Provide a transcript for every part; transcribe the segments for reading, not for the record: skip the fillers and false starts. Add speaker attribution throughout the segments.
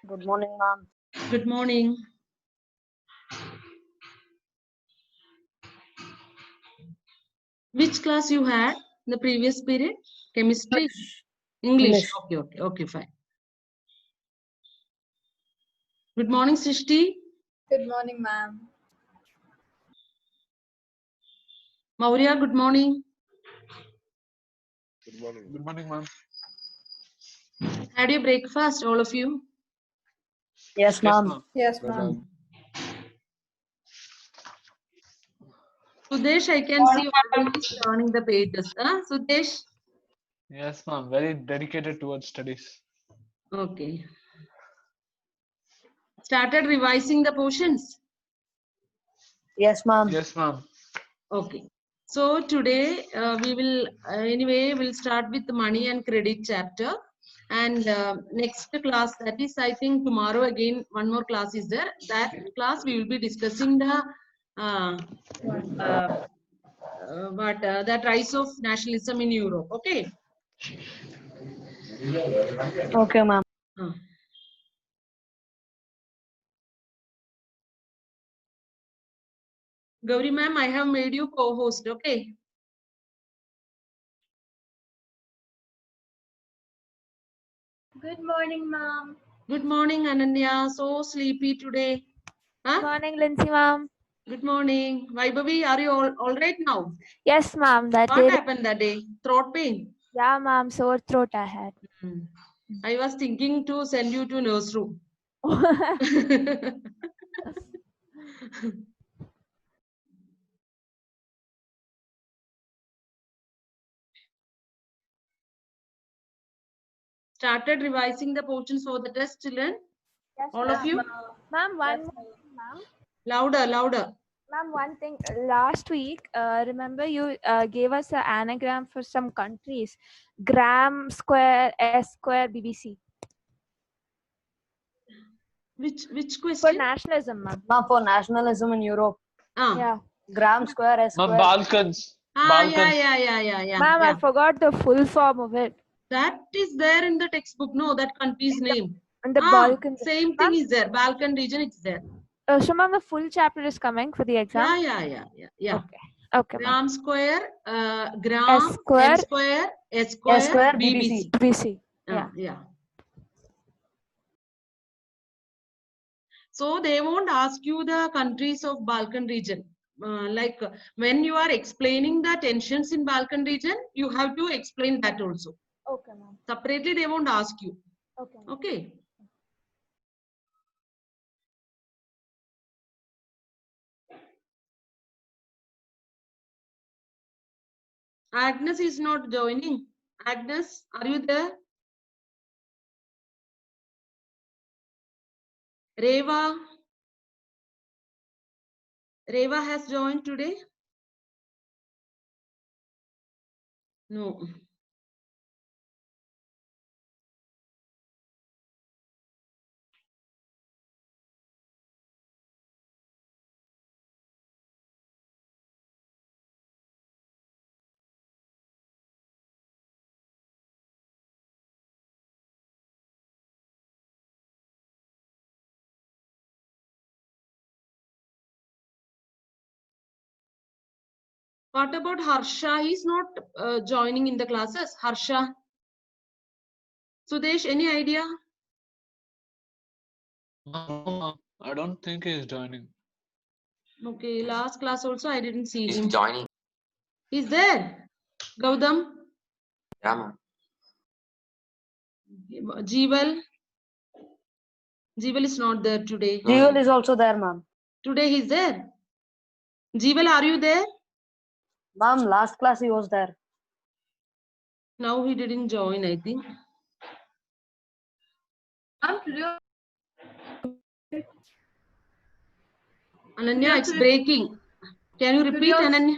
Speaker 1: Good morning, ma'am.
Speaker 2: Good morning. Which class you had in the previous period? Chemistry? English. Okay, fine. Good morning, Srishti.
Speaker 3: Good morning, ma'am.
Speaker 2: Maurya, good morning.
Speaker 4: Good morning.
Speaker 5: Good morning, ma'am.
Speaker 2: Had your breakfast, all of you?
Speaker 1: Yes, ma'am.
Speaker 3: Yes,
Speaker 4: No,
Speaker 3: ma'am.
Speaker 4: ma'am.
Speaker 2: Sudesh, I can see already turning the pages. Sudesh?
Speaker 5: Yes, ma'am. Very dedicated towards studies.
Speaker 2: Okay. Started revising the portions?
Speaker 1: Yes, ma'am.
Speaker 5: Yes, ma'am.
Speaker 2: Okay. So today we will we'll start with the money and credit chapter, and next class, that is I think tomorrow again one more class is there. That class we will be discussing the that rise of nationalism in Europe. Okay.
Speaker 1: Okay, ma'am.
Speaker 2: Gauri ma'am, I have made you co-host. Okay.
Speaker 3: Good morning, ma'am.
Speaker 2: Good morning, Ananya. So sleepy today. Huh?
Speaker 6: Morning, Lindsay, ma'am.
Speaker 2: Good morning. Vaibhavi, are you all right now?
Speaker 6: Yes, ma'am. That
Speaker 2: What
Speaker 6: day.
Speaker 2: happened that day? Throat pain?
Speaker 6: Yeah, ma'am. Sore throat I had.
Speaker 2: I was thinking to send you to nurse room. Started revising the portions for the test, children?
Speaker 6: Yes,
Speaker 2: All of you?
Speaker 6: Ma'am, one more thing, ma'am.
Speaker 2: Louder, louder.
Speaker 6: Ma'am, one thing. Last week, remember you gave us an anagram for some countries. Gram, square, S square, BBC.
Speaker 2: Which
Speaker 6: For
Speaker 2: question?
Speaker 6: nationalism, ma'am.
Speaker 1: Ma'am, for nationalism in Europe.
Speaker 6: Yeah.
Speaker 1: Gram square, S
Speaker 5: Ma'am,
Speaker 1: square.
Speaker 5: Balkans. Balkans.
Speaker 2: Yeah.
Speaker 6: Ma'am, I forgot the full form of it.
Speaker 2: That is there in the textbook. No, that country's name.
Speaker 6: And the Balkans.
Speaker 2: Same thing is there. Balkan region, it's there.
Speaker 6: So, ma'am, the full chapter is coming for the exam?
Speaker 2: Yeah.
Speaker 6: Okay. Okay, ma'am.
Speaker 2: Gram square, gram,
Speaker 6: S square,
Speaker 2: M square, S square,
Speaker 1: S square,
Speaker 2: BBC.
Speaker 6: BBC. Yeah.
Speaker 2: Yeah. So they won't ask you the countries of Balkan region. Like when you are explaining the tensions in Balkan region, you have to explain that also.
Speaker 6: Okay, ma'am.
Speaker 2: Separately, they won't ask you.
Speaker 6: Okay.
Speaker 2: Okay. Agnes is not joining. Agnes, are you there? Reva has joined today? No. What about Harsha? He's not joining in the classes. Harsha. Sudesh, any idea?
Speaker 5: No, I don't think he's joining.
Speaker 2: Okay, last class also I didn't see him.
Speaker 7: He's joining.
Speaker 2: He's there. Gautam.
Speaker 7: Yeah, ma'am.
Speaker 2: Jeeval. Jeeval is not there today.
Speaker 1: Jeeval is also there, ma'am.
Speaker 2: Today he's there. Jeeval, are you there?
Speaker 1: Ma'am, last class he was there.
Speaker 2: Now he didn't join, I think. Ananya, it's breaking. Can you repeat, Ananya?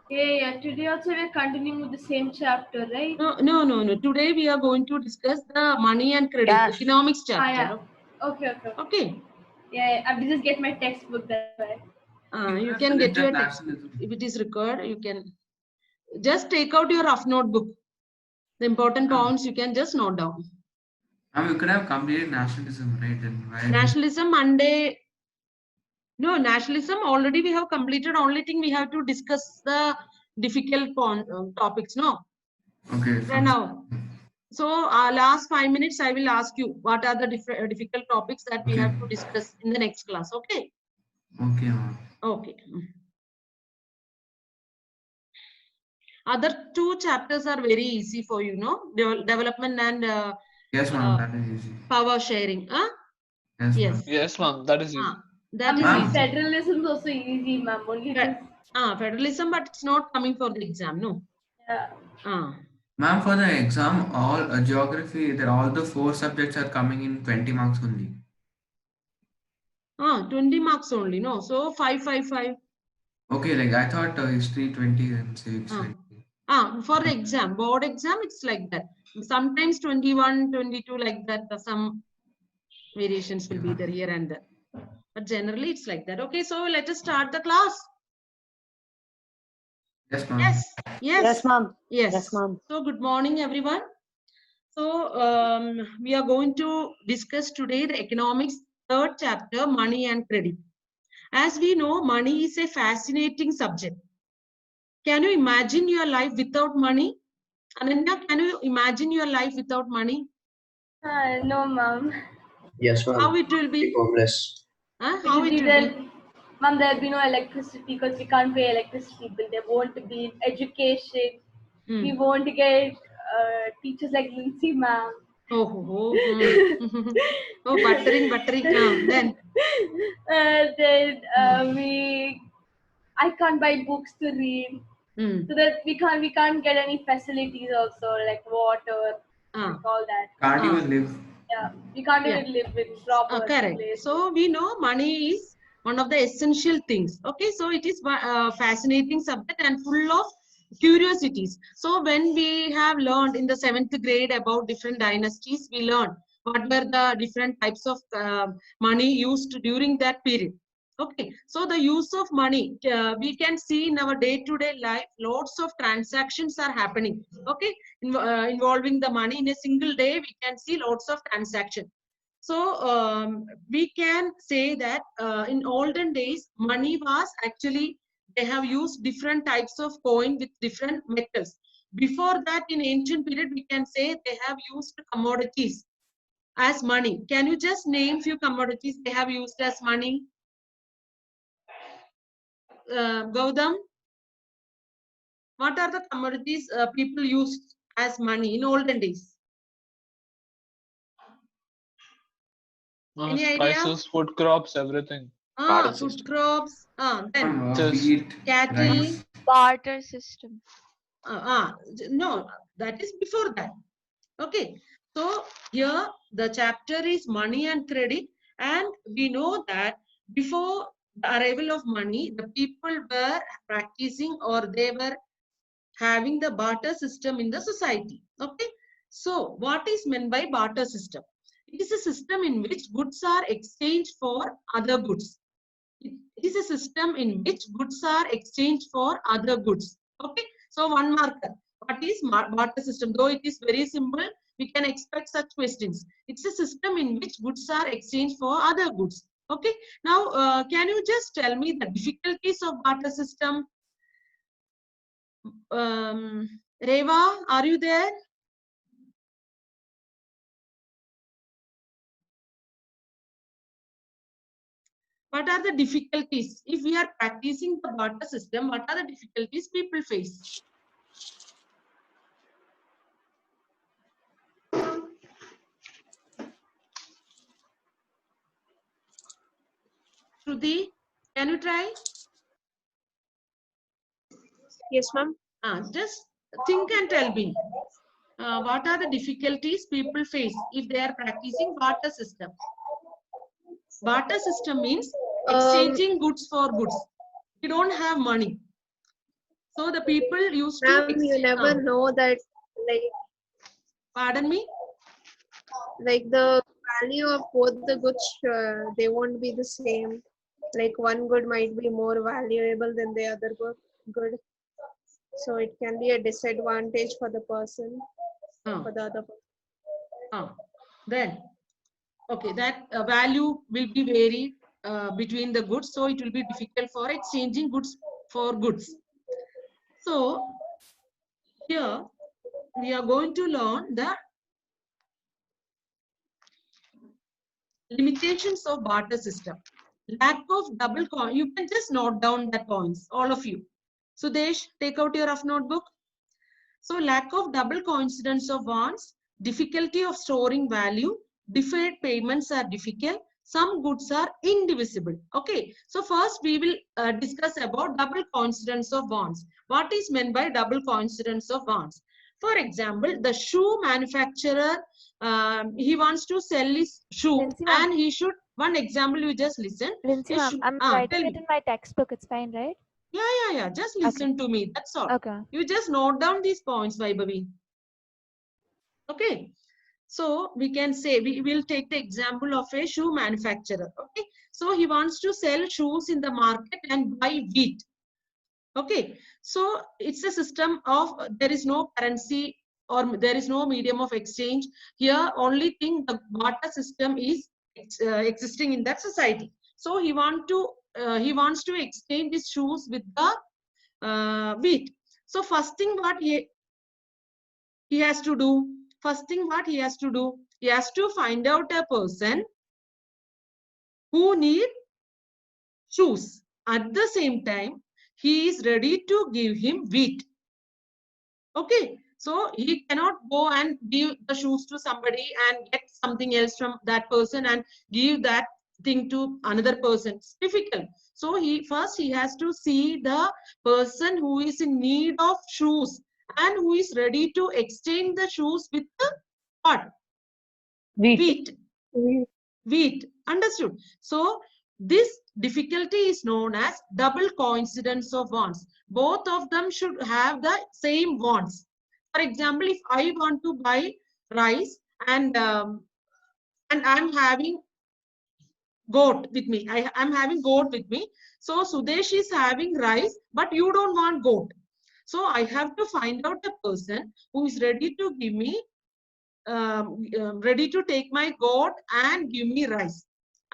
Speaker 3: Yeah. Today also we're continuing with the same chapter, right?
Speaker 2: No. Today we are going to discuss the money and credit, economics chapter.
Speaker 3: Okay.
Speaker 2: Okay.
Speaker 3: Yeah, I will just get my textbook that way.
Speaker 2: You can get your textbook. If it is required, you can just take out your rough notebook. The important points you can just note down.
Speaker 4: You could have completed nationalism, right? Then why?
Speaker 2: Nationalism Monday. No, nationalism already we have completed. Only thing we have to discuss the difficult topics. No,
Speaker 4: Okay.
Speaker 2: right now. So last 5 minutes, I will ask you what are the difficult topics that we
Speaker 4: Okay.
Speaker 2: have to discuss in the next class. Okay.
Speaker 4: Okay, ma'am.
Speaker 2: Okay. Other two chapters are very easy for you, no? Development and
Speaker 4: Yes, ma'am. That is easy.
Speaker 2: power sharing. Huh?
Speaker 4: Yes,
Speaker 2: Yes.
Speaker 4: ma'am.
Speaker 5: Yes, ma'am. That is easy.
Speaker 2: That is
Speaker 4: Ma'am.
Speaker 2: easy.
Speaker 3: Federalism is also easy, ma'am. Only this.
Speaker 2: Federalism, but it's not coming for the exam, no?
Speaker 3: Yeah.
Speaker 4: Ma'am, for the exam, all geography, all the 4 subjects are coming in 20 marks only.
Speaker 2: 20 marks only, no? So 5, 5, 5.
Speaker 4: Okay, like I thought history 20 and civics 20.
Speaker 2: For the exam, board exam, it's like that. Sometimes 21, 22, like that. Some variations will be there here and there. But generally, it's like that. Okay, so let us start the class.
Speaker 4: Yes, ma'am.
Speaker 2: Yes. Yes.
Speaker 1: Yes, ma'am.
Speaker 2: Yes.
Speaker 1: Yes, ma'am.
Speaker 2: So good morning, everyone. So we are going to discuss today the economics 3rd chapter, money and credit. As we know, money is a fascinating subject. Can you imagine your life without money? Ananya, can you imagine your life without money?
Speaker 3: No, ma'am.
Speaker 7: Yes, ma'am.
Speaker 2: How it will be?
Speaker 7: Homeless.
Speaker 2: How it will be?
Speaker 3: Ma'am, there'll be no electricity because we can't pay electricity bill. There won't be education. We won't get teachers like Lindsay, ma'am.
Speaker 2: Oh, buttering. Then
Speaker 3: I can't buy books to read. So that we can't get any facilities also like water, like all that.
Speaker 4: Can't even live.
Speaker 3: Yeah, we can't even live in proper
Speaker 2: correct.
Speaker 3: place.
Speaker 2: So we know money is one of the essential things. Okay, so it is a fascinating subject and full of curiosities. So when we have learned in the 7th grade about different dynasties, we learned what were the different types of money used during that period. Okay, so the use of money, we can see in our day-to-day life, lots of transactions are happening. Okay, involving the money in a single day, we can see lots of transactions. So we can say that in olden days, money was actually, they have used different types of coin with different metals. Before that, in ancient period, we can say they have used commodities as money. Can you just name few commodities they have used as money? Gautam, what are the commodities people used as money in olden days? Any idea?
Speaker 5: Spices, food crops, everything.
Speaker 2: Food crops. Then
Speaker 4: Wheat,
Speaker 2: cattle.
Speaker 4: rice.
Speaker 6: Barter system.
Speaker 2: No, that is before that. Okay. So here the chapter is money and credit, and we know that before the arrival of money, the people were practicing or they were having the barter system in the society. Okay. So what is meant by barter system? It is a system in which goods are exchanged for other goods. It is a system in which goods are exchanged for other goods. Okay. So one marker. What is barter system? Though it is very simple, we can expect such questions. It's a system in which goods are exchanged for other goods. Okay. Now, can you just tell me the difficulties of barter system? Reva, are you there? What are the difficulties? If we are practicing the barter system, what are the difficulties people face? Shruti, can you try?
Speaker 6: Yes, ma'am.
Speaker 2: Just think and tell me. What are the difficulties people face if they are practicing barter system? Barter system means exchanging goods for goods. You don't have money. So the people used to...
Speaker 8: You never know that, like...
Speaker 2: Pardon me?
Speaker 8: Like the value of both the goods, they won't be the same. Like one good might be more valuable than the other good. So it can be a disadvantage for the person, for the other person.
Speaker 2: Then, okay, that value will be varied between the goods, so it will be difficult for exchanging goods for goods. So here we are going to learn the limitations of barter system. Lack of double coin. You can just note down the points, all of you. Sudesh, take out your rough notebook. So lack of double coincidence of wants, difficulty of storing value, deferred payments are difficult, some goods are indivisible. Okay, so first we will discuss about double coincidence of wants. What is meant by double coincidence of wants? For example, the shoe manufacturer, he wants to sell his shoe,
Speaker 6: Lindsay ma'am.
Speaker 2: and he should, one example you just listen.
Speaker 6: Lindsay
Speaker 2: A
Speaker 6: ma'am,
Speaker 2: shoe-
Speaker 6: I'm
Speaker 2: tell
Speaker 6: writing it
Speaker 2: me.
Speaker 6: in my textbook. It's fine, right?
Speaker 2: Yeah. Just listen to me. That's all.
Speaker 6: Okay.
Speaker 2: You just note down these points, Vaibhavi. Okay. So we can say, we will take the example of a shoe manufacturer. Okay. So he wants to sell shoes in the market and buy wheat. Okay. So it's a system of, there is no currency or there is no medium of exchange. Here, only thing, the barter system is existing in that society. So he wants to exchange his shoes with the wheat. So first thing what he has to do, he has to find out a person who need shoes. At the same time, he is ready to give him wheat. Okay, so he cannot go and give the shoes to somebody and get something else from that person and give that thing to another person. It's difficult. So he has to see the person who is in need of shoes and who is ready to exchange the shoes with the what?
Speaker 1: Wheat.
Speaker 2: Wheat. Understood? So this difficulty is known as double coincidence of wants. Both of them should have the same wants. For example, if I want to buy rice and I'm having goat with me, I'm having goat with me. So Sudesh is having rice, but you don't want goat. So I have to find out a person who is ready to give me, ready to take my goat and give me rice.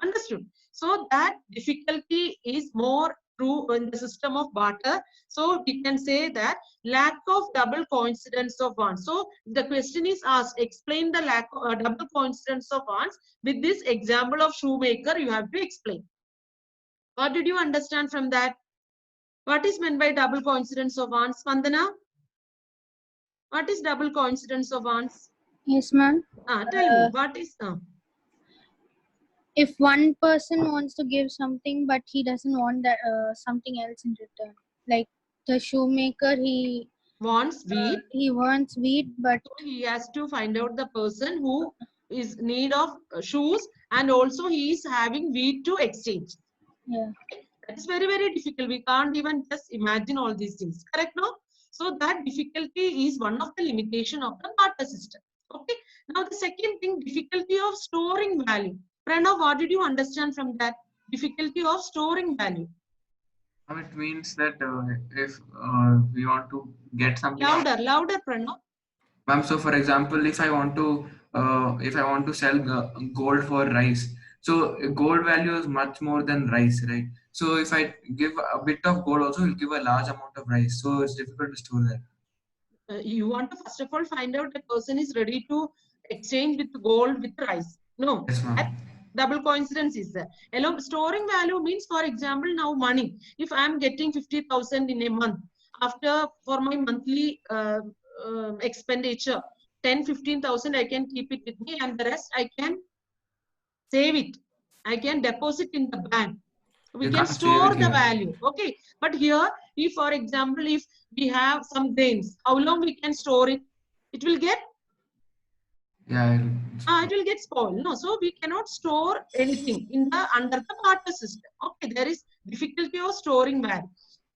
Speaker 2: Understood? So that difficulty is more true in the system of barter. So we can say that lack of double coincidence of wants. So the question is asked, explain the lack of double coincidence of wants. With this example of shoemaker, you have to explain. What did you understand from that? What is meant by double coincidence of wants, Vandana? What is double coincidence of wants?
Speaker 7: Yes, ma'am.
Speaker 2: Tell me, what is...
Speaker 7: If one person wants to give something, but he doesn't want that something else in return, like the shoemaker, he
Speaker 2: wants wheat.
Speaker 7: He wants wheat, but
Speaker 2: he has to find out the person who is need of shoes, and also he is having wheat to exchange.
Speaker 7: Yeah,
Speaker 2: that's very, very difficult. We can't even just imagine all these things. Correct, no? So that difficulty is one of the limitation of the barter system. Okay. Now the second thing, difficulty of storing value. Pranav, what did you understand from that? Difficulty of storing value.
Speaker 4: It means that if we want to get something.
Speaker 2: Louder, Pranav.
Speaker 4: Ma'am, so for example, if I want to sell gold for rice, so gold value is much more than rice, right? So if I give a bit of gold, also will give a large amount of rice. So it's difficult to store that.
Speaker 2: You want to first of all find out the person is ready to exchange with gold with rice. No.
Speaker 4: Yes, ma'am.
Speaker 2: Double coincidence is there. Hello, storing value means, for example, now money. If I am getting 50,000 in a month, after for my monthly expenditure, 10-15,000 I can keep it with me, and the rest I can save it. I can deposit in the bank. We can store the value. Okay. But here, if for example, if we have some grains, how long we can store it? It will get it will get spoiled. No, so we cannot store anything in the under the barter system. Okay, there is difficulty of storing value.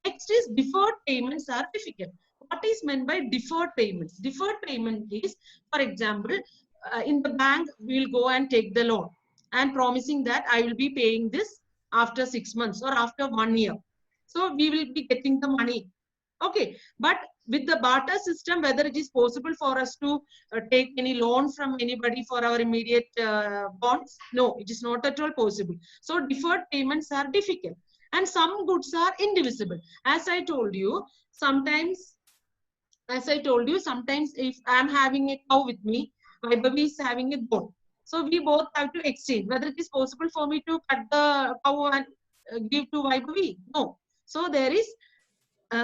Speaker 2: Next is deferred payments are difficult. What is meant by deferred payments? Deferred payment is, for example, in the bank we will go and take the loan and promising that I will be paying this after 6 months or after 1 year. So we will be getting the money. Okay, but with the barter system, whether it is possible for us to take any loan from anybody for our immediate bonds? No, it is not at all possible. So deferred payments are difficult. And some goods are indivisible. As I told you, sometimes if I'm having a cow with me, Vaibhavi is having a goat. So we both have to exchange. Whether it is possible for me to cut the cow and give to Vaibhavi? No. So there is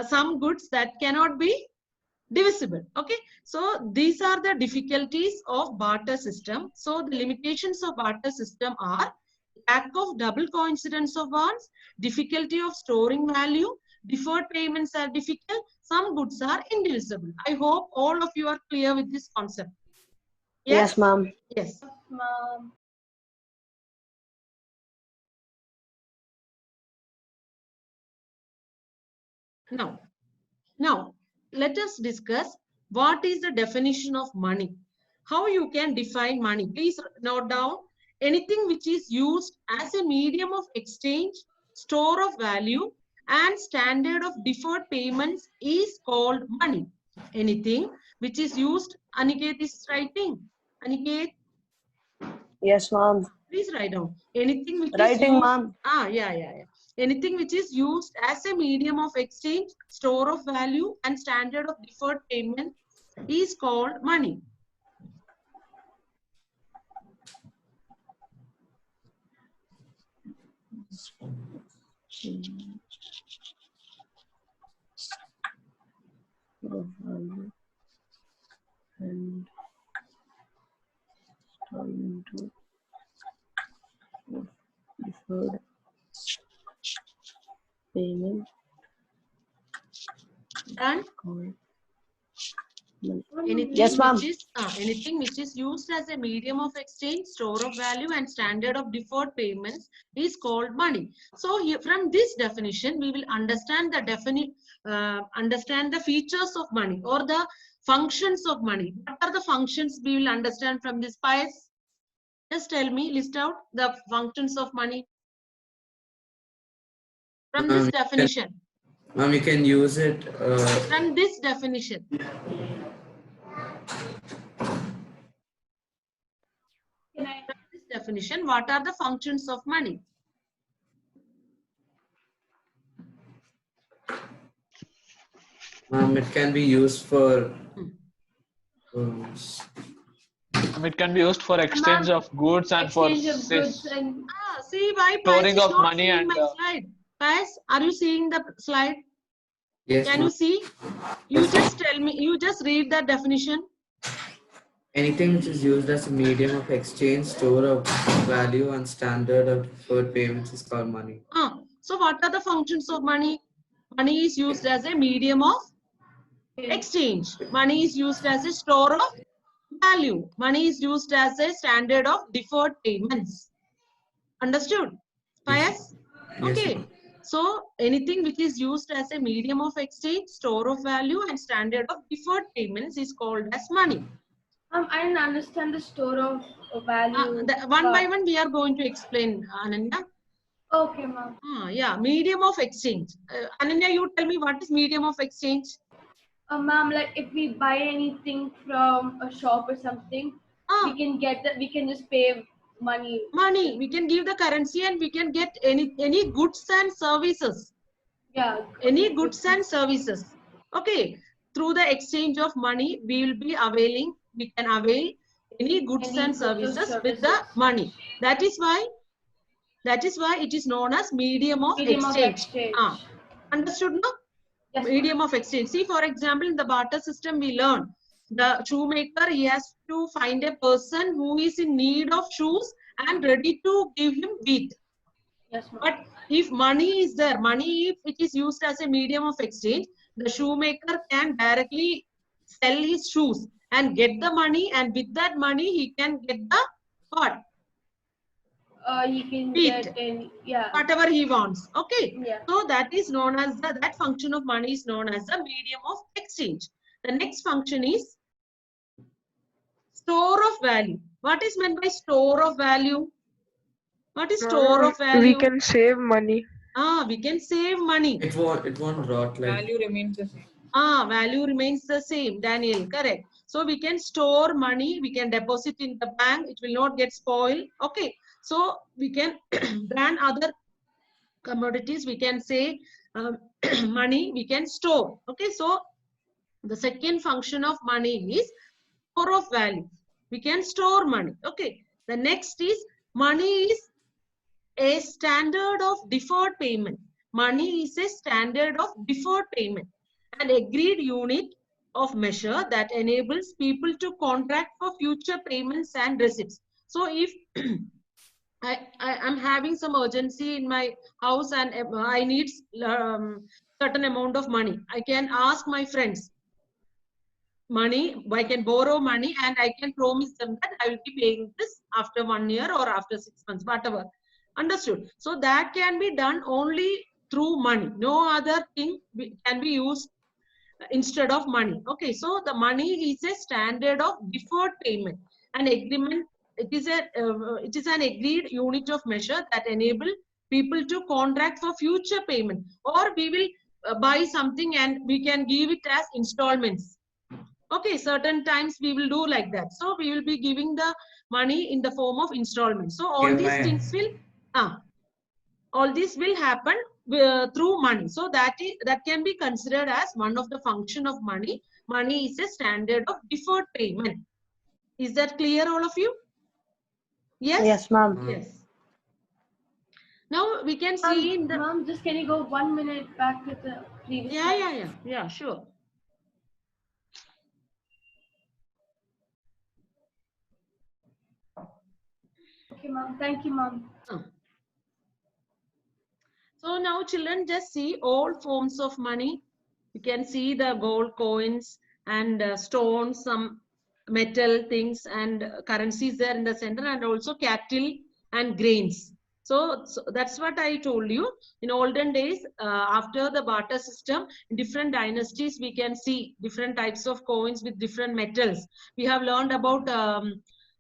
Speaker 2: some goods that cannot be divisible. Okay. So these are the difficulties of barter system. So the limitations of barter system are lack of double coincidence of bonds, difficulty of storing value, deferred payments are difficult, some goods are indivisible. I hope all of you are clear with this concept.
Speaker 9: Yes, ma'am.
Speaker 2: Yes.
Speaker 3: Ma'am.
Speaker 2: Now, let us discuss what is the definition of money. How you can define money. Please note down. Anything which is used as a medium of exchange, store of value, and standard of deferred payments is called money. Anything which is used, Aniket is writing. Aniket?
Speaker 9: Yes, ma'am.
Speaker 2: Please write down. Anything which
Speaker 9: Writing,
Speaker 2: is used.
Speaker 9: ma'am.
Speaker 2: Yeah. Anything which is used as a medium of exchange, store of value, and standard of deferred payment is called money.
Speaker 9: And turn into deferred payment.
Speaker 2: Done?
Speaker 9: Yes, ma'am.
Speaker 2: Anything which is used as a medium of exchange, store of value, and standard of deferred payments is called money. So here, from this definition, we will understand the features of money or the functions of money. What are the functions we will understand from this? Pius, just tell me, list out the functions of money from this definition.
Speaker 10: Ma'am, you can use it.
Speaker 2: From this definition. From this definition, what are the functions of money?
Speaker 10: It can be used for.
Speaker 5: It can be used for exchange of goods and for
Speaker 2: See why
Speaker 5: storing
Speaker 2: is
Speaker 5: of
Speaker 2: not
Speaker 5: money
Speaker 2: seeing
Speaker 5: and
Speaker 2: my slide. Pius, are you seeing the slide?
Speaker 10: Yes,
Speaker 2: Can you see? You just tell me. You just read the definition.
Speaker 10: Anything which is used as a medium of exchange, store of value, and standard of deferred payments is called money.
Speaker 2: So what are the functions of money? Money is used as a medium of exchange. Money is used as a store of value. Money is used as a standard of deferred payments. Understood? Pius? Okay. So anything which is used as a medium of exchange, store of value, and standard of deferred payments is called as money.
Speaker 3: I didn't understand the store of value.
Speaker 2: One by one we are going to explain, Ananya.
Speaker 3: Okay, ma'am.
Speaker 2: Yeah, medium of exchange. Ananya, you tell me what is medium of exchange?
Speaker 3: Ma'am, like if we buy anything from a shop or something, we can get that. We can just pay money.
Speaker 2: We can give the currency and we can get any goods and services.
Speaker 3: Yeah.
Speaker 2: Any goods and services. Okay. Through the exchange of money, we will be availing. We can avail any goods and services with the money. That is why it is known as medium of exchange. Understood, no? Yes, medium of exchange. See, for example, in the barter system, we learn the shoemaker, he has to find a person who is in need of shoes and ready to give him wheat.
Speaker 3: Yes,
Speaker 2: but if money is there, money, if it is used as a medium of exchange, the shoemaker can directly sell his shoes and get the money, and with that money, he can get the what?
Speaker 3: He can
Speaker 2: wheat,
Speaker 3: get in, yeah,
Speaker 2: whatever he wants. Okay.
Speaker 3: Yeah.
Speaker 2: So that is known as that function of money is known as the medium of exchange. The next function is store of value. What is meant by store of value? What is store of value?
Speaker 11: We can save money.
Speaker 2: We can save money.
Speaker 10: It won't rot like.
Speaker 11: Value remains the same.
Speaker 2: Value remains the same, Daniel, correct. So we can store money, we can deposit in the bank, it will not get spoiled. Okay, so we can brand other commodities, we can say money, we can store. Okay, so the second function of money is store of value. We can store money. Okay, the next is money is a standard of deferred payment. Money is a standard of deferred payment, an agreed unit of measure that enables people to contract for future payments and receipts. So if I am having some urgency in my house and I need certain amount of money, I can ask my friends money, I can borrow money and I can promise them that I will be paying this after 1 year or after 6 months, whatever. Understood? So that can be done only through money. No other thing can be used instead of money. Okay, so the money is a standard of deferred payment. An agreement, it is an agreed unit of measure that enable people to contract for future payment, or we will buy something and we can give it as installments. Okay, certain times we will do like that. So we will be giving the money in the form of installments. So all these things will, all this will happen through money. So that can be considered as one of the function of money. Money is a standard of deferred payment. Is that clear, all of you? Yes.
Speaker 9: Yes, ma'am.
Speaker 2: Yes. Now we can see in the.
Speaker 3: Ma'am, just can you go 1 minute back to the previous?
Speaker 2: Yeah, sure.
Speaker 3: Okay, ma'am. Thank you, ma'am.
Speaker 2: So now children, just see all forms of money. You can see the gold coins and stones, some metal things and currencies there in the center, and also cattle and grains. So that's what I told you. In olden days, after the barter system, in different dynasties, we can see different types of coins with different metals. We have learned about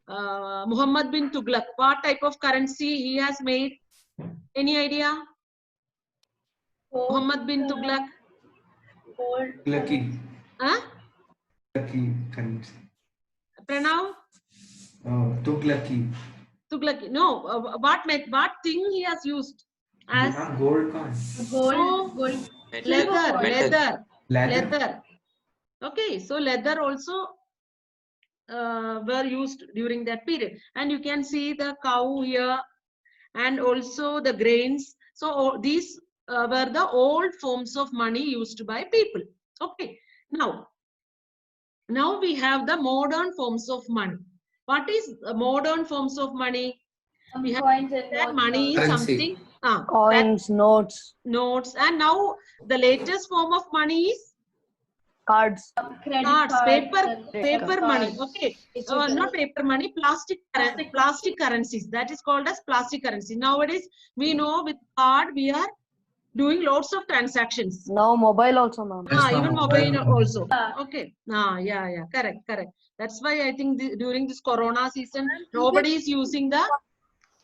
Speaker 2: Muhammad bin Tughlaq. What type of currency he has made? Any idea? Muhammad bin Tughlaq.
Speaker 10: Lucky.
Speaker 2: Huh?
Speaker 10: Lucky currency.
Speaker 2: Pranav?
Speaker 10: Tughlaqi.
Speaker 2: Tughlaqi. No. What thing he has used? As
Speaker 10: gold coin.
Speaker 3: Gold.
Speaker 2: Leather. Okay. So leather also were used during that period. And you can see the cow here and also the grains. So these were the old forms of money used by people. Okay. Now we have the modern forms of money. What is modern forms of money? We have
Speaker 3: coins and
Speaker 2: that money is something.
Speaker 9: Coins, notes.
Speaker 2: And now the latest form of money is
Speaker 9: Cards.
Speaker 2: Cards, paper money. Okay, not paper money, plastic currencies. That is called as plastic currency. Nowadays, we know with card we are doing lots of transactions.
Speaker 9: Now mobile also, ma'am.
Speaker 2: Even mobile also. Okay. Yeah. Correct. That's why I think during this Corona season, nobody is using the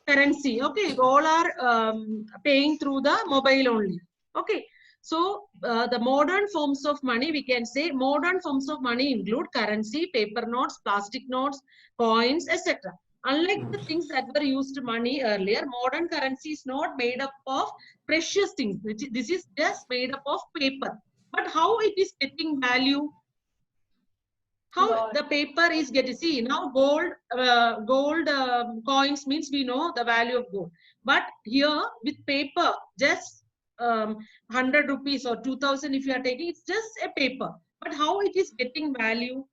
Speaker 2: currency. Okay, all are paying through the mobile only. Okay. So the modern forms of money, we can say modern forms of money include currency, paper notes, plastic notes, coins, etc. Unlike the things that were used money earlier, modern currency is not made up of precious things. This is just made up of paper. But how it is getting value? How the paper is getting, see now gold coins means we know the value of gold. But here with paper, just 100 rupees or 2000 if you are taking, it's just a paper. But how it is getting value?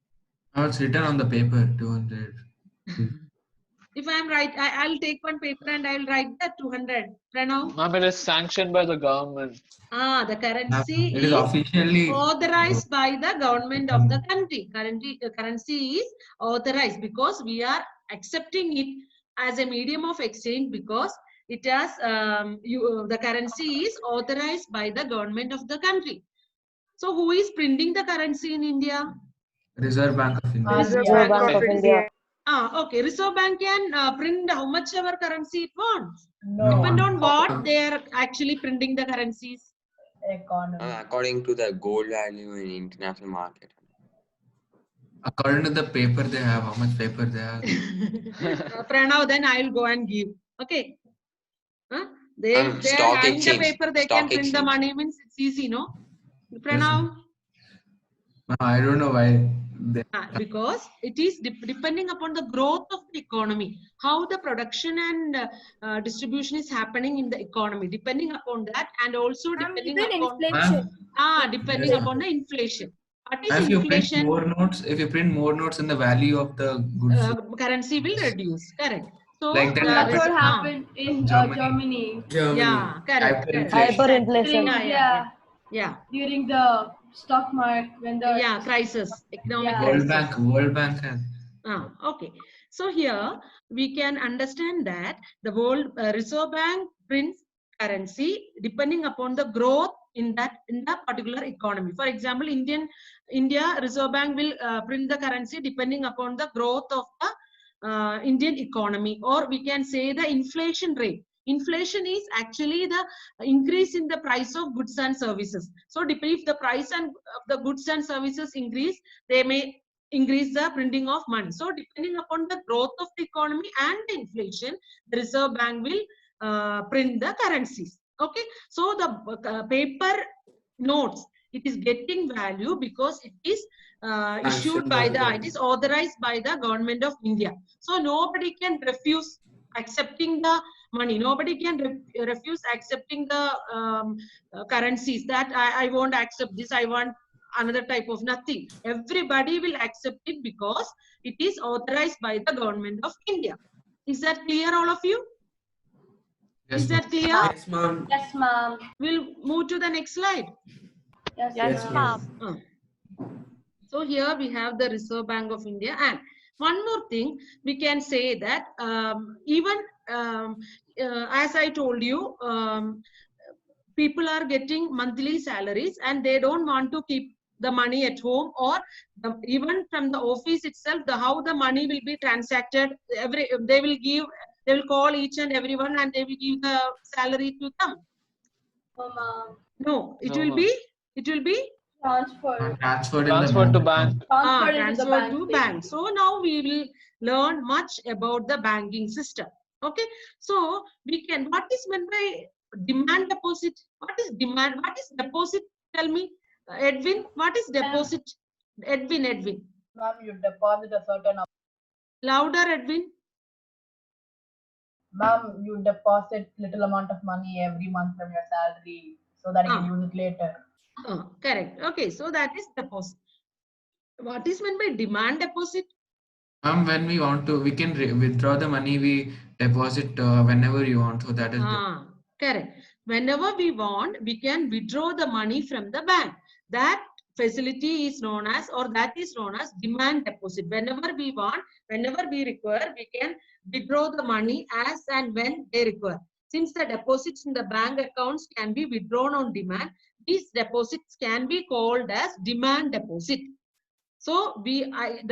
Speaker 4: Now it's written on the paper, 200.
Speaker 2: If I am right, I'll take one paper and I'll write that 200. Pranav?
Speaker 5: Ma'am, it is sanctioned by the government.
Speaker 2: The currency
Speaker 4: It is officially
Speaker 2: authorized by the government of the country. Currency is authorized because we are accepting it as a medium of exchange because it has the currency is authorized by the government of the country. So who is printing the currency in India?
Speaker 4: Reserve Bank of India.
Speaker 9: Reserve Bank of India.
Speaker 2: Okay. Reserve Bank can print how much ever currency it wants.
Speaker 9: No.
Speaker 2: Depend on what they are actually printing the currencies.
Speaker 11: Economy.
Speaker 12: According to the gold value in international market.
Speaker 4: According to the paper they have, how much paper they have.
Speaker 2: Pranav, then I will go and give. Okay. Huh? They are
Speaker 12: Stock
Speaker 2: having the
Speaker 12: exchange.
Speaker 2: paper, they
Speaker 12: Stock
Speaker 2: can print the
Speaker 12: exchange.
Speaker 2: money, means it's easy, no? Pranav?
Speaker 4: No, I don't know why.
Speaker 2: Because it is depending upon the growth of the economy, how the production and distribution is happening in the economy, depending upon that, and also depending upon depending
Speaker 4: Yes,
Speaker 2: upon the inflation. What is
Speaker 4: if you print
Speaker 2: inflation?
Speaker 4: more notes, then the value of the goods
Speaker 2: Currency will reduce. Correct. So
Speaker 4: like that
Speaker 3: That's what happened in
Speaker 4: Germany.
Speaker 3: Germany.
Speaker 2: Yeah, correct.
Speaker 9: Hyperinflation.
Speaker 2: Yeah.
Speaker 3: During the stock market, when the
Speaker 2: crisis, economic
Speaker 3: Yeah.
Speaker 4: World Bank has.
Speaker 2: Okay. So here we can understand that the World Reserve Bank prints currency depending upon the growth in that particular economy. For example, India Reserve Bank will print the currency depending upon the growth of the Indian economy, or we can say the inflation rate. Inflation is actually the increase in the price of goods and services. So if the price of the goods and services increase, they may increase the printing of money. So depending upon the growth of the economy and the inflation, the Reserve Bank will print the currencies. Okay. So the paper notes, it is getting value because it is issued by it is authorized by the government of India. So nobody can refuse accepting the money. Nobody can refuse accepting the currencies that I won't accept this, I want another type of nothing. Everybody will accept it because it is authorized by the government of India. Is that clear, all of you?
Speaker 4: Yes,
Speaker 2: is that clear?
Speaker 10: Yes, ma'am.
Speaker 3: Yes, ma'am.
Speaker 2: We'll move to the next slide.
Speaker 3: Yes,
Speaker 9: ma'am.
Speaker 2: So here we have the Reserve Bank of India, and one more thing we can say that even as I told you, people are getting monthly salaries and they don't want to keep the money at home, or even from the office itself, how the money will be transacted. They will call each and everyone and they will give the salary to them. No, it will be
Speaker 3: transferred
Speaker 5: to bank.
Speaker 2: Transferred to bank. So now we will learn much about the banking system. Okay, so we can, what is meant by demand deposit? What is demand? What is deposit? Tell me, Edwin, what is deposit? Edwin.
Speaker 11: Ma'am, you deposit a certain amount.
Speaker 2: Louder, Edwin.
Speaker 11: Ma'am, you deposit little amount of money every month from your salary so that you can use it later.
Speaker 2: Correct. Okay, so that is deposit. What is meant by demand deposit?
Speaker 4: When we want to, we can withdraw the money we deposit whenever you want. So that is
Speaker 2: correct. Whenever we want, we can withdraw the money from the bank. That facility is known as, or that is known as demand deposit. Whenever we want, whenever we require, we can withdraw the money as and when they require. Since the deposits in the bank accounts can be withdrawn on demand, these deposits can be called as demand deposit. So the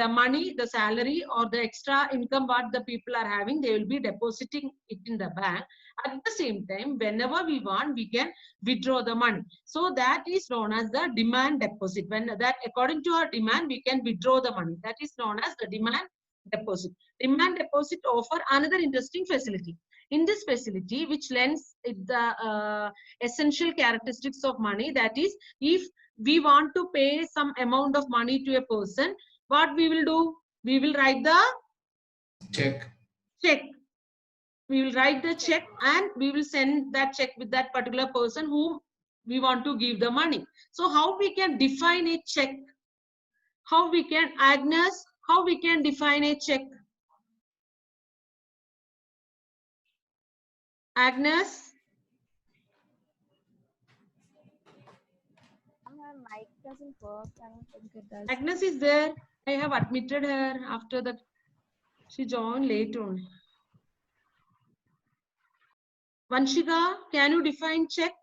Speaker 2: money, the salary, or the extra income what the people are having, they will be depositing it in the bank. At the same time, whenever we want, we can withdraw the money. So that is known as the demand deposit. When that, according to our demand, we can withdraw the money. That is known as the demand deposit. Demand deposit offer another interesting facility. In this facility, which lends the essential characteristics of money, that is, if we want to pay some amount of money to a person, what we will do? We will write the
Speaker 4: check.
Speaker 2: We will write the check and we will send that check with that particular person whom we want to give the money. So how we can define a check? How we can, Agnes, how we can define a check? Agnes?
Speaker 6: My mic doesn't work. I don't think it does.
Speaker 2: Agnes is there. I have admitted her after that. She joined late only. Vanshika, can you define check?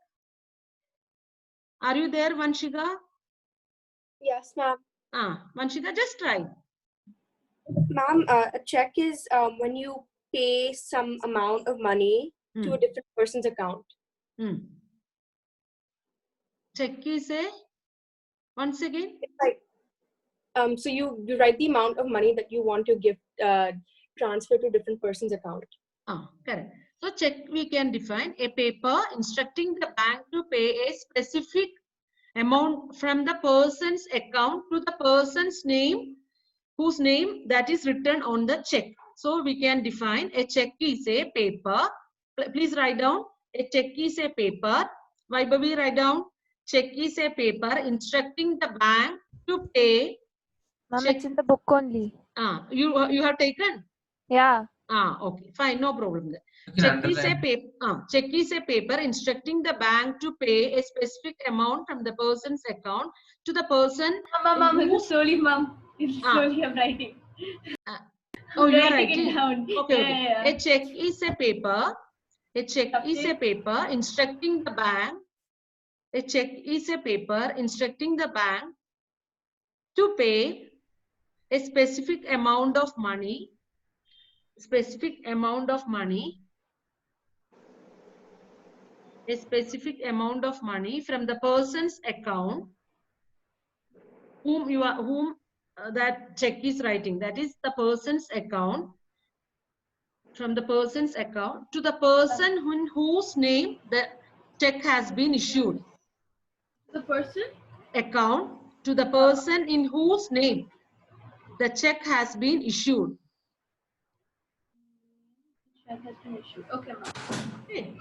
Speaker 2: Are you there, Vanshika?
Speaker 13: Yes, ma'am.
Speaker 2: Vanshika, just try.
Speaker 13: Ma'am, a check is when you pay some amount of money to a different person's account.
Speaker 2: check is a, once again.
Speaker 13: Like, so you write the amount of money that you want to give transfer to different person's account.
Speaker 2: Correct. So check we can define a paper instructing the bank to pay a specific amount from the person's account to the person's name, whose name that is written on the check. So we can define a check is a paper. Please write down. A check is a paper. Vaibhavi, write down. Check is a paper instructing the bank to pay.
Speaker 6: Ma'am, it's in the book only.
Speaker 2: You have taken?
Speaker 6: Yeah.
Speaker 2: Okay, fine, no problem there. Check is a paper instructing the bank to pay a specific amount from the person's account to the person.
Speaker 3: Ma'am, slowly, ma'am. Slowly, I'm writing.
Speaker 2: Oh, you are writing
Speaker 3: it down.
Speaker 2: Okay.
Speaker 3: Yeah.
Speaker 2: A check is a paper. A check is a paper instructing the bank. A check is a paper instructing the bank to pay a specific amount of money. Specific amount of money. A specific amount of money from the person's account whom that check is writing. That is the person's account. From the person's account to the person in whose name the check has been issued.
Speaker 3: The person?
Speaker 2: Account to the person in whose name the check has been issued.
Speaker 3: Check has been issued. Okay, ma'am.
Speaker 2: Okay.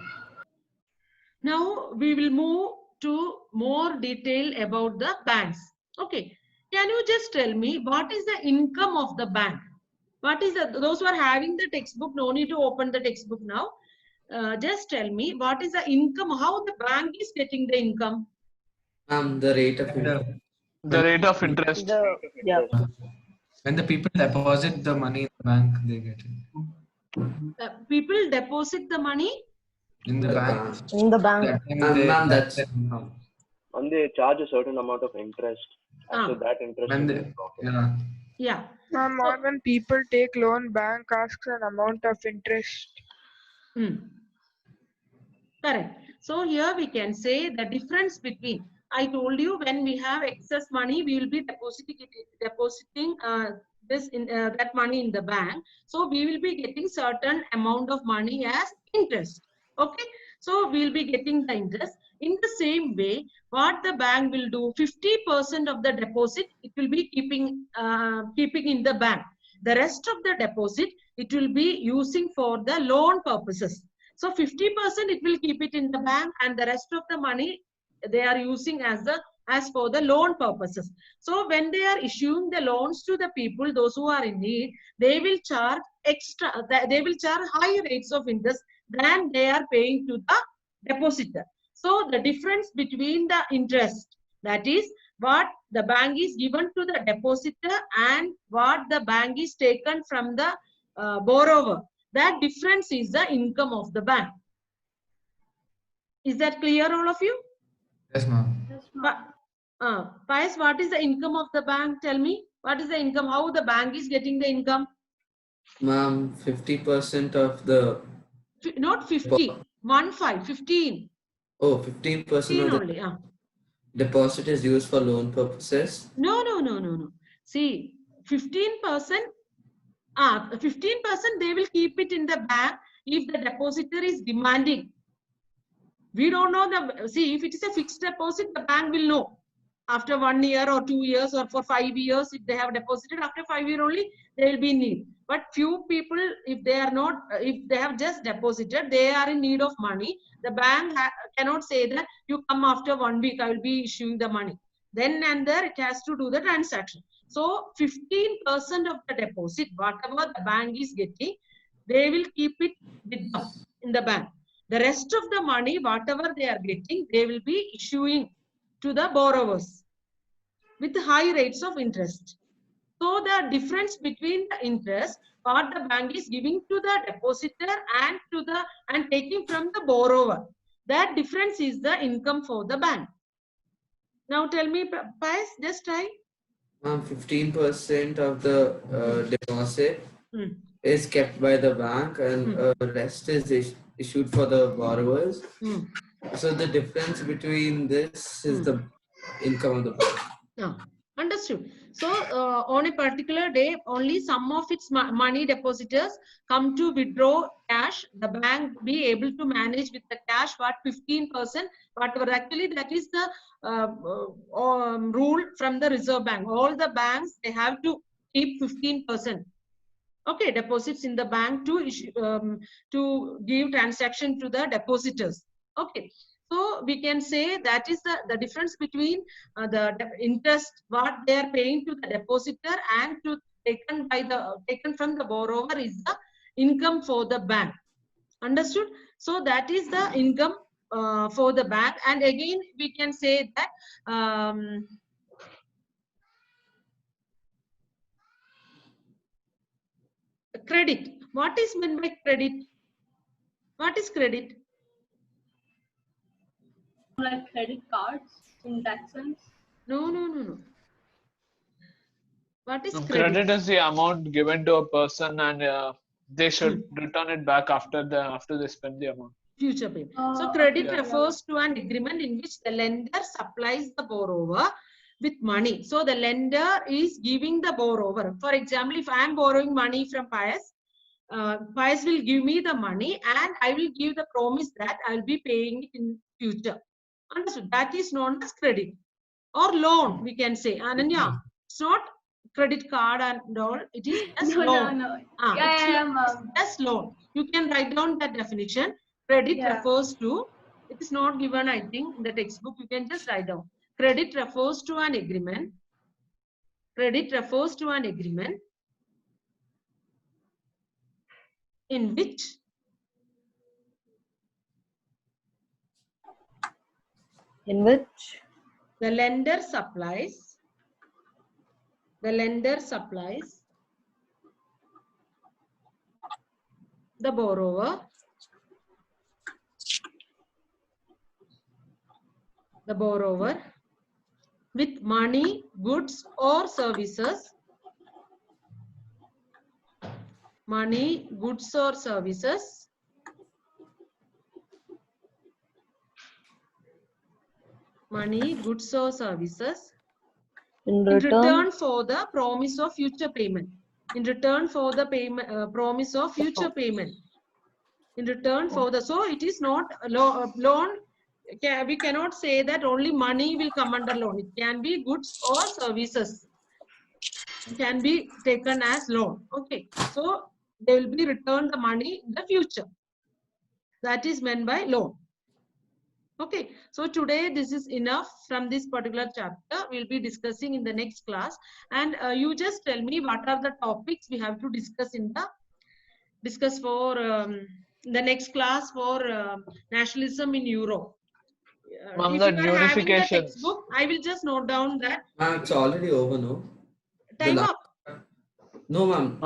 Speaker 2: Now we will move to more detail about the banks. Okay. Can you just tell me what is the income of the bank? What is the, those who are having the textbook, no need to open the textbook now. Just tell me what is the income, how the bank is getting the income?
Speaker 10: The rate of interest.
Speaker 5: The rate of interest.
Speaker 4: When the people deposit the money in the bank, they get it.
Speaker 2: People deposit the money
Speaker 4: In the bank.
Speaker 9: In the bank.
Speaker 10: That's
Speaker 14: and they charge a certain amount of interest. After that interest,
Speaker 4: when they,
Speaker 2: yeah.
Speaker 15: Ma'am, when people take loan, bank asks an amount of interest.
Speaker 2: Correct. So here we can say the difference between, I told you when we have excess money, we will be depositing this in that money in the bank. So we will be getting certain amount of money as interest. Okay. So we will be getting the interest. In the same way, what the bank will do, 50% of the deposit, it will be keeping in the bank. The rest of the deposit, it will be using for the loan purposes. So 50% it will keep it in the bank, and the rest of the money they are using as for the loan purposes. So when they are issuing the loans to the people, those who are in need, they will charge they will charge higher rates of interest than they are paying to the depositor. So the difference between the interest, that is what the bank is given to the depositor and what the bank is taken from the borrower, that difference is the income of the bank. Is that clear, all of you?
Speaker 4: Yes, ma'am.
Speaker 2: Payas, what is the income of the bank? Tell me, what is the income? How the bank is getting the income?
Speaker 10: Ma'am, 50% of the...
Speaker 2: Not 50, 15.
Speaker 10: Oh, 15% of the
Speaker 2: only,
Speaker 10: deposit is used for loan purposes?
Speaker 2: No. See, 15%, 15% they will keep it in the bank if the depositor is demanding. We don't know see, if it is a fixed deposit, the bank will know. After 1 year or 2 years or for 5 years, if they have deposited, after 5 years only, they will be in need. But few people, if they are not, if they have just deposited, they are in need of money. The bank cannot say that you come after 1 week, I will be issuing the money. Then and there, it has to do the transaction. So 15% of the deposit, whatever the bank is getting, they will keep it with them in the bank. The rest of the money, whatever they are getting, they will be issuing to the borrowers with high rates of interest. So the difference between the interest, what the bank is giving to the depositor and taking from the borrower, that difference is the income for the bank. Now tell me, Payas, just try.
Speaker 10: 15% of the deposit is kept by the bank, and the rest is issued for the borrowers. So the difference between this is the income of the person.
Speaker 2: Understood. So on a particular day, only some of its money depositors come to withdraw cash. The bank be able to manage with the cash what 15%, whatever. Actually, that is the rule from the Reserve Bank. All the banks, they have to keep 15%. Okay, deposits in the bank to issue, to give transaction to the depositors. Okay. So we can say that is the difference between the interest what they are paying to the depositor and to taken from the borrower is the income for the bank. Understood? So that is the income for the bank. And again, we can say that credit. What is meant by credit? What is credit?
Speaker 3: Like credit cards in that sense?
Speaker 2: No. What is credit?
Speaker 5: Credit is the amount given to a person, and they should return it back after they spend the amount.
Speaker 2: Future payment. So credit refers to an agreement in which the lender supplies the borrower with money. So the lender is giving the borrower. For example, if I am borrowing money from Pius, Pius will give me the money and I will give the promise that I will be paying it in future. Understood? That is known as credit or loan, we can say. Ananya, it's not credit card and all. It is just loan.
Speaker 3: No.
Speaker 2: It's just loan. You can write down that definition. Credit refers to, it is not given, I think, in the textbook. You can just write down. Credit refers to an agreement. Credit refers to an agreement in which the lender supplies the borrower with money, goods or services. Money, goods or services in return for the promise of future payment. In return for the promise of future payment. In return for the, so it is not a loan. We cannot say that only money will come under loan. It can be goods or services. It can be taken as loan. Okay. So they will be returned the money in the future. That is meant by loan. Okay. So today this is enough from this particular chapter. We'll be discussing in the next class. And you just tell me what are the topics we have to discuss for the next class for nationalism in Europe.
Speaker 5: Ma'am,
Speaker 2: if
Speaker 5: that
Speaker 2: you are having the
Speaker 5: unification.
Speaker 2: textbook, I will just note down that.
Speaker 10: Ma'am, it's already over, no?
Speaker 2: Time up.
Speaker 10: No, ma'am.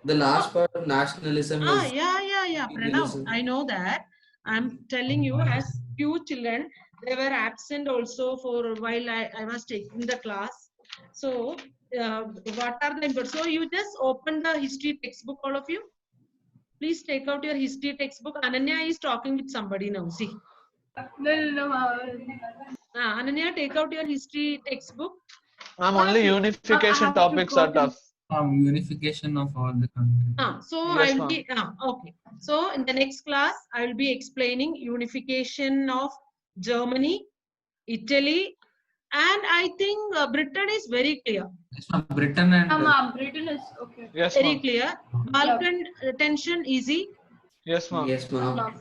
Speaker 10: The last part of nationalism is.
Speaker 2: Yeah. Pranav, I know that. I'm telling you, as few children, they were absent also for a while I was taking the class. So, what are the inputs? So, you just open the history textbook, all of you. Please take out your history textbook. Ananya is talking with somebody now. See.
Speaker 3: No.
Speaker 2: Ananya, take out your history textbook.
Speaker 5: Only unification topics are tough.
Speaker 4: Unification of all the countries.
Speaker 2: So
Speaker 5: yes,
Speaker 2: I will be okay. So in the next class, I will be explaining unification of Germany, Italy, and I think Britain is very clear.
Speaker 4: Yes, Britain and
Speaker 3: Britain is okay.
Speaker 5: Yes,
Speaker 2: very clear. Balkan tension easy.
Speaker 5: Yes, ma'am.
Speaker 10: Yes, ma'am.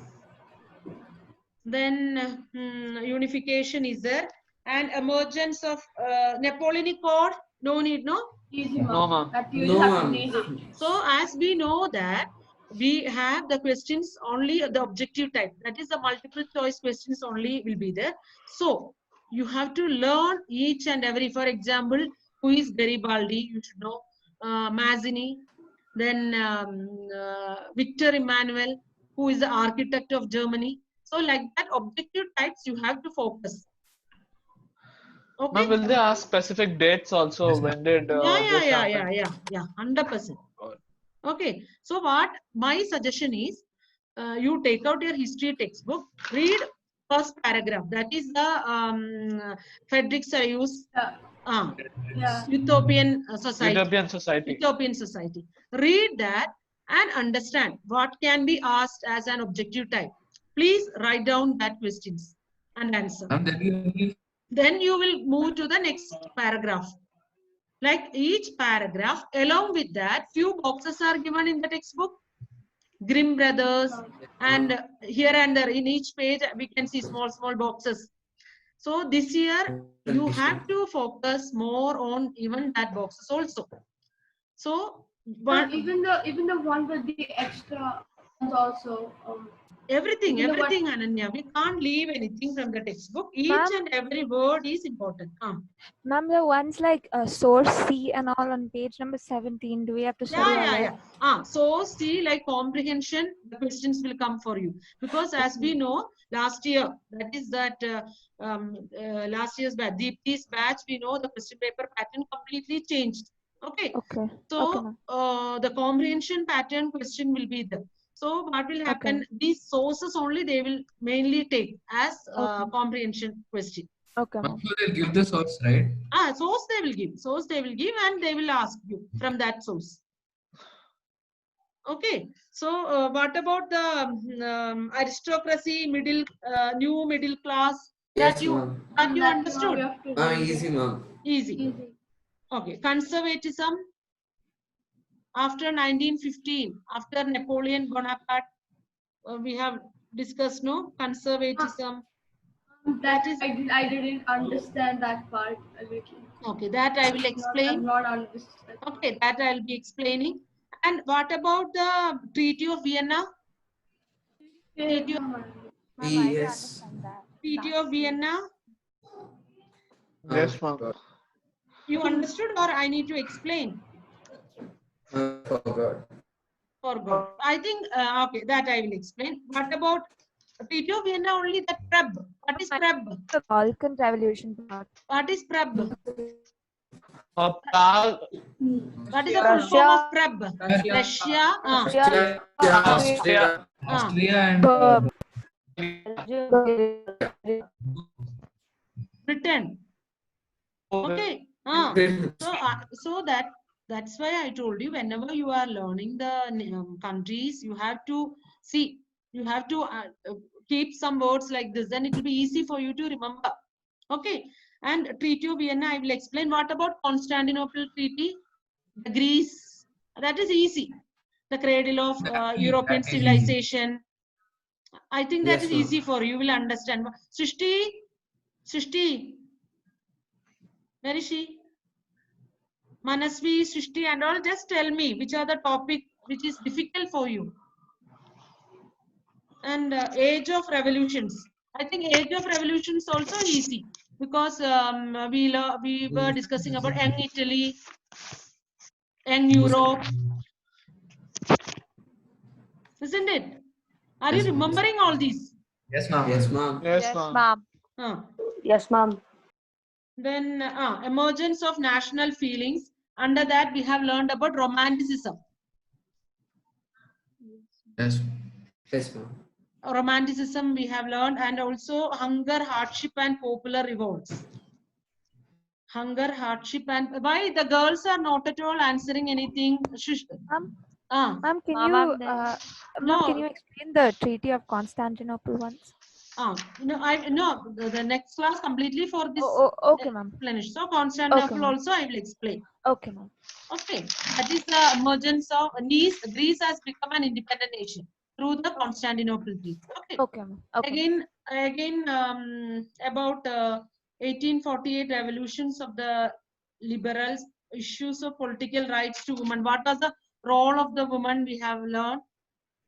Speaker 2: Then unification is there, and emergence of Napoleonic Code. No need, no.
Speaker 3: Easy,
Speaker 5: no, ma'am.
Speaker 2: So as we know that we have the questions only the objective type, that is the multiple choice questions only will be there. So you have to learn each and every, for example, who is Garibaldi, you should know, Mazzini, then Victor Emmanuel, who is the architect of Germany. So like that objective types you have to focus. Okay.
Speaker 5: Ma'am, will they ask specific dates also? When did this happen?
Speaker 2: Yeah, 100%. Okay. So what my suggestion is, you take out your history textbook, read first paragraph. That is the Frederick Sayus Utopian Society.
Speaker 5: Utopian Society.
Speaker 2: Utopian Society. Read that and understand what can be asked as an objective type. Please write down that questions and answer. Then you will move to the next paragraph. Like each paragraph, along with that, few boxes are given in the textbook. Grimm Brothers, and here and there in each page we can see small boxes. So this year you have to focus more on even that boxes also. So
Speaker 3: even the one with the extra also.
Speaker 2: Everything, Ananya. We can't leave anything from the textbook. Each and every word is important.
Speaker 6: Ma'am, the ones like source C and all on page number 17, do we have to study all that?
Speaker 2: Source C, like comprehension, the questions will come for you. Because as we know, last year, that is that last year's batch, Deepti's batch, we know the question paper pattern completely changed. Okay. So the comprehension pattern question will be there. So what will happen? These sources only they will mainly take as comprehension question.
Speaker 6: Okay.
Speaker 4: So they'll give the source, right?
Speaker 2: Source they will give. Source they will give and they will ask you from that source. Okay. So what about the aristocracy, new middle class?
Speaker 10: Yes,
Speaker 2: that you understood?
Speaker 10: Easy, ma'am.
Speaker 2: Easy. Okay. Conservatism. After 1915, after Napoleon Bonaparte, we have discussed conservatism.
Speaker 3: That is, I didn't understand that part a little.
Speaker 2: Okay, that I will explain.
Speaker 3: I'm not understand.
Speaker 2: Okay, that I will be explaining. And what about the Treaty of Vienna?
Speaker 6: Treaty
Speaker 2: of Vienna?
Speaker 5: Yes, ma'am.
Speaker 2: You understood or I need to explain? Forgot. I think, okay, that I will explain. What about Treaty of Vienna only that PREB? What is PREB?
Speaker 6: The Balkan Revolution part.
Speaker 2: What is PREB?
Speaker 5: Prague.
Speaker 2: What is the full form of PREB? Russia.
Speaker 4: Austria and
Speaker 2: Britain. Okay. So that's why I told you whenever you are learning the countries, you have to see, you have to keep some words like this, then it will be easy for you to remember. Okay. And Treaty of Vienna, I will explain. What about Constantinople Treaty? Greece, that is easy. The cradle of European civilization. I think that is easy for you. You will understand. Srishti, where is she? Manasvi, Srishti and all, just tell me which are the topic which is difficult for you. And Age of Revolutions. I think Age of Revolutions also easy because we were discussing about young Italy, young Europe. Isn't it? Are you remembering all these?
Speaker 4: Yes, ma'am.
Speaker 10: Yes, ma'am.
Speaker 5: Yes, ma'am.
Speaker 9: Yes, ma'am.
Speaker 2: Then emergence of national feelings. Under that, we have learned about romanticism.
Speaker 10: Yes. Yes, ma'am.
Speaker 2: Romanticism we have learned, and also hunger, hardship, and popular revolts. Hunger, hardship, and why the girls are not at all answering anything?
Speaker 6: Ma'am, can you explain the Treaty of Constantinople once?
Speaker 2: The next class completely for this.
Speaker 6: Okay, ma'am.
Speaker 2: So Constantinople also I will explain.
Speaker 6: Okay, ma'am.
Speaker 2: Okay, that is the emergence of Greece. Greece has become an independent nation through the Constantinople Treaty. Okay.
Speaker 6: Okay, ma'am. Okay.
Speaker 2: Again, about 1848 revolutions of the liberals, issues of political rights to women. What was the role of the woman? We have learned.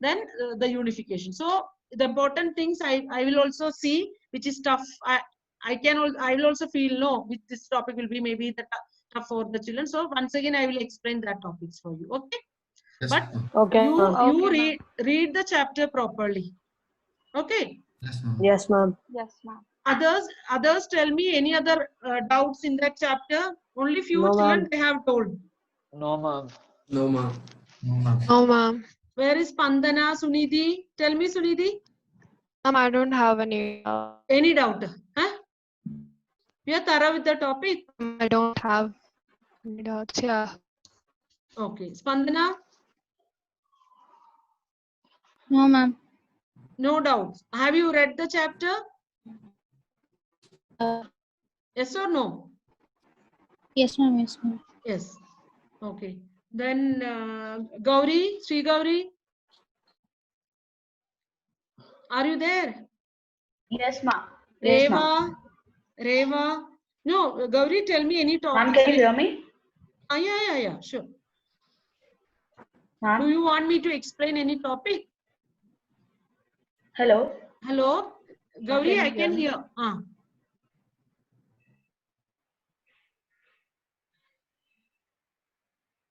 Speaker 2: Then the unification. So the important things I will also see, which is tough. I will also feel with this topic will be maybe the tough for the children. So once again I will explain that topics for you. Okay.
Speaker 4: Yes,
Speaker 2: but
Speaker 9: okay.
Speaker 2: You read the chapter properly. Okay.
Speaker 4: Yes, ma'am.
Speaker 9: Yes, ma'am.
Speaker 6: Yes, ma'am.
Speaker 2: Others tell me any other doubts in that chapter. Only few children they have told.
Speaker 5: No, ma'am.
Speaker 10: No, ma'am.
Speaker 8: No, ma'am.
Speaker 2: Where is Pandana, Sunidhi? Tell me, Sunidhi.
Speaker 16: I don't have any.
Speaker 2: Any doubt? Huh? You are thorough with the topic?
Speaker 16: I don't have any doubts. Yeah.
Speaker 2: Okay. Spandana?
Speaker 7: No, ma'am.
Speaker 2: No doubts. Have you read the chapter? Yes or no?
Speaker 7: Yes, ma'am. Yes, ma'am.
Speaker 2: Yes. Okay. Then Gauri, Sri Gauri, are you there?
Speaker 1: Yes, ma'am. Yes, ma'am.
Speaker 2: Reva. No, Gauri, tell me any topic.
Speaker 1: Ma'am, can you hear me?
Speaker 2: Yeah, sure.
Speaker 1: Ma'am?
Speaker 2: Do you want me to explain any topic?
Speaker 1: Hello?
Speaker 2: Hello? Gauri,
Speaker 1: can you
Speaker 2: I
Speaker 1: hear
Speaker 2: can
Speaker 1: me?
Speaker 2: hear.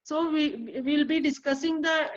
Speaker 2: So we will be discussing the